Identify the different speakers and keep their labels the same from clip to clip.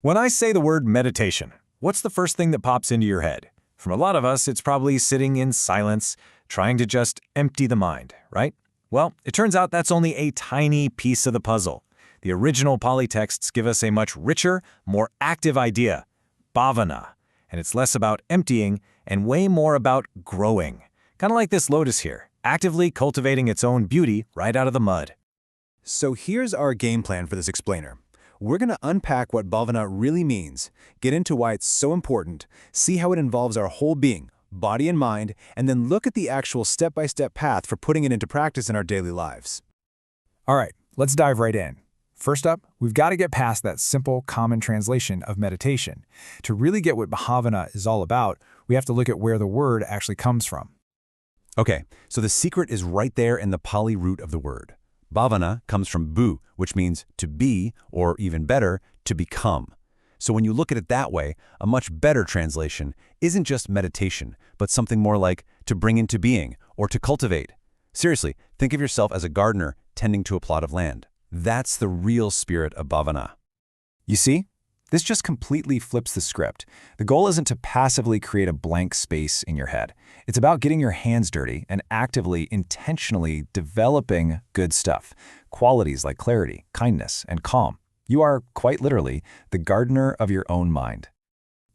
Speaker 1: When I say the word meditation, what's the first thing that pops into your head? For a lot of us, it's probably sitting in silence, trying to just empty the mind, right? Well, it turns out that's only a tiny piece of the puzzle. The original Pali texts give us a much richer, more active idea, Bhāvanā, and it's less about emptying and way more about growing. Kind of like this lotus here, actively cultivating its own beauty right out of the mud.
Speaker 2: So here's our game plan for this explainer. We're going to unpack what Bhāvanā really means, get into why it's so important, see how it involves our whole being, body and mind, and then look at the actual step-by-step path for putting it into practice in our daily lives.
Speaker 3: All right, let's dive right in. First up, we've got to get past that simple, common translation of meditation. To really get what Bhāvanā is all about, we have to look at where the word actually comes from.
Speaker 2: Okay, so the secret is right there in the Pali root of the word. Bhāvanā comes from bhu, which means to be, or even better, to become. So when you look at it that way, a much better translation isn't just meditation, but something more like to bring into being or to cultivate. Seriously, think of yourself as a gardener tending to a plot of land. That's the real spirit of Bhāvanā.
Speaker 3: You see? This just completely flips the script. The goal isn't to passively create a blank space in your head. It's about getting your hands dirty and actively, intentionally developing good stuff. Qualities like clarity, kindness, and calm. You are, quite literally, the gardener of your own mind.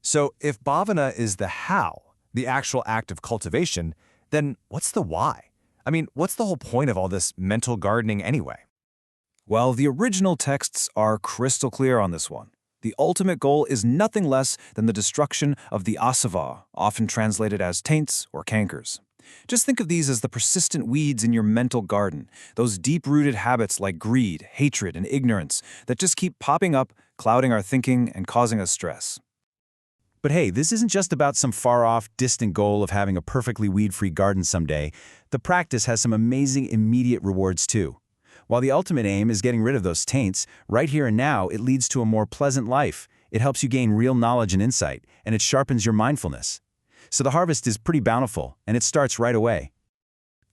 Speaker 1: So if Bhāvanā is the how, the actual act of cultivation, then what's the why? I mean, what's the whole point of all this mental gardening anyway? Well, the original texts are crystal clear on this one. The ultimate goal is nothing less than the destruction of the asava, often translated as taints or cankers. Just think of these as the persistent weeds in your mental garden, those deep-rooted habits like greed, hatred, and ignorance that just keep popping up, clouding our thinking and causing us stress.
Speaker 2: But hey, this isn't just about some far-off, distant goal of having a perfectly weed-free garden someday. The practice has some amazing immediate rewards too. While the ultimate aim is getting rid of those taints, right here and now it leads to a more pleasant life. It helps you gain real knowledge and insight, and it sharpens your mindfulness. So the harvest is pretty bountiful, and it starts right away.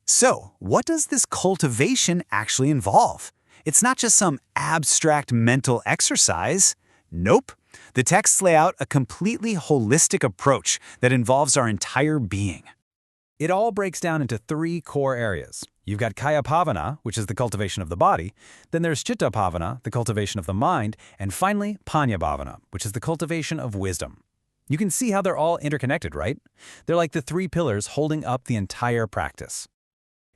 Speaker 4: So, what does this cultivation actually involve? It's not just some abstract mental exercise. Nope. The texts lay out a completely holistic approach that involves our entire being.
Speaker 3: It all breaks down into three core areas. You've got Kaya Bhāvanā, which is the cultivation of the body, then there's Chitta Bhāvanā, the cultivation of the mind, and finally Paññā Bhāvanā, which is the cultivation of wisdom. You can see how they're all interconnected, right? They're like the three pillars holding up the entire practice.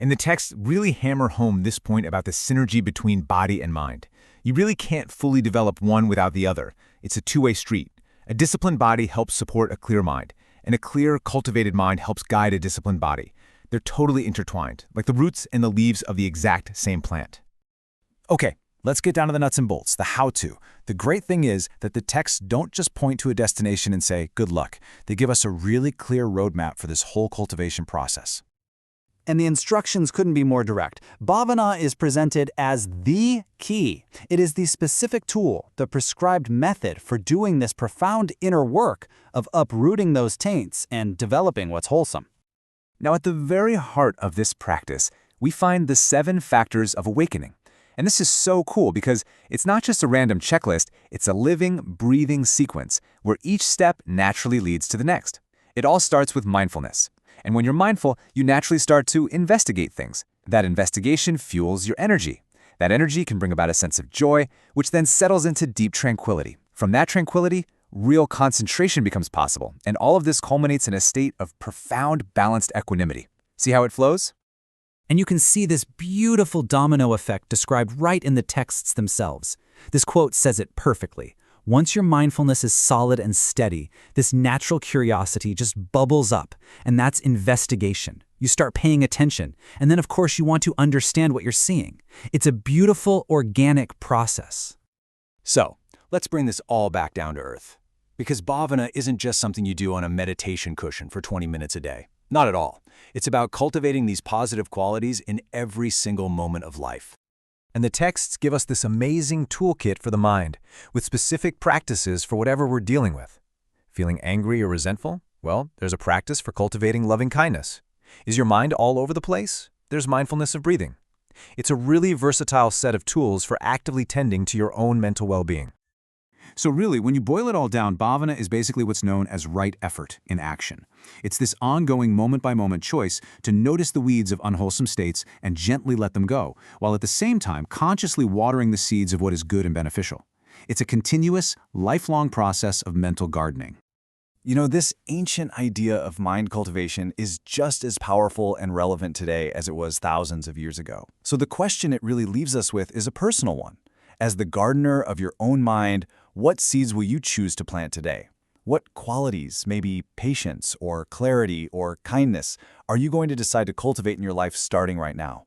Speaker 5: And the texts really hammer home this point about the synergy between body and mind. You really can't fully develop one without the other. It's a two-way street. A disciplined body helps support a clear mind, and a clear, cultivated mind helps guide a disciplined body. They're totally intertwined, like the roots and the leaves of the exact same plant.
Speaker 3: Okay, let's get down to the nuts and bolts, the how-to. The great thing is that the texts don't just point to a destination and say, good luck. They give us a really clear roadmap for this whole cultivation process.
Speaker 4: And the instructions couldn't be more direct. Bhāvanā is presented as the key. It is the specific tool, the prescribed method for doing this profound inner work of uprooting those taints and developing what's wholesome.
Speaker 5: Now, at the very heart of this practice, we find the 7 factors of awakening. And this is so cool because it's not just a random checklist, it's a living, breathing sequence where each step naturally leads to the next. It all starts with mindfulness. And when you're mindful, you naturally start to investigate things. That investigation fuels your energy. That energy can bring about a sense of joy, which then settles into deep tranquility. From that tranquility, real concentration becomes possible, and all of this culminates in a state of profound balanced equanimity. See how it flows?
Speaker 4: And you can see this beautiful domino effect described right in the texts themselves. This quote says it perfectly. Once your mindfulness is solid and steady, this natural curiosity just bubbles up, and that's investigation. You start paying attention, and then of course you want to understand what you're seeing. It's a beautiful, organic process.
Speaker 2: So, let's bring this all back down to earth. Because Bhāvanā isn't just something you do on a meditation cushion for 20 minutes a day. Not at all. It's about cultivating these positive qualities in every single moment of life. And the texts give us this amazing toolkit for the mind, with specific practices for whatever we're dealing with. Feeling angry or resentful? Well, there's a practice for cultivating loving kindness. Is your mind all over the place? There's mindfulness of breathing. It's a really versatile set of tools for actively tending to your own mental well-being.
Speaker 5: So really, when you boil it all down, bhavana is basically what's known as right effort in action. It's this ongoing moment-by-moment choice to notice the weeds of unwholesome states and gently let them go, while at the same time consciously watering the seeds of what is good and beneficial. It's a continuous, lifelong process of mental gardening.
Speaker 1: You know, this ancient idea of mind cultivation is just as powerful and relevant today as it was thousands of years ago. So the question it really leaves us with is a personal one. As the gardener of your own mind, what seeds will you choose to plant today? What qualities, maybe patience or clarity or kindness, are you going to decide to cultivate in your life starting right now?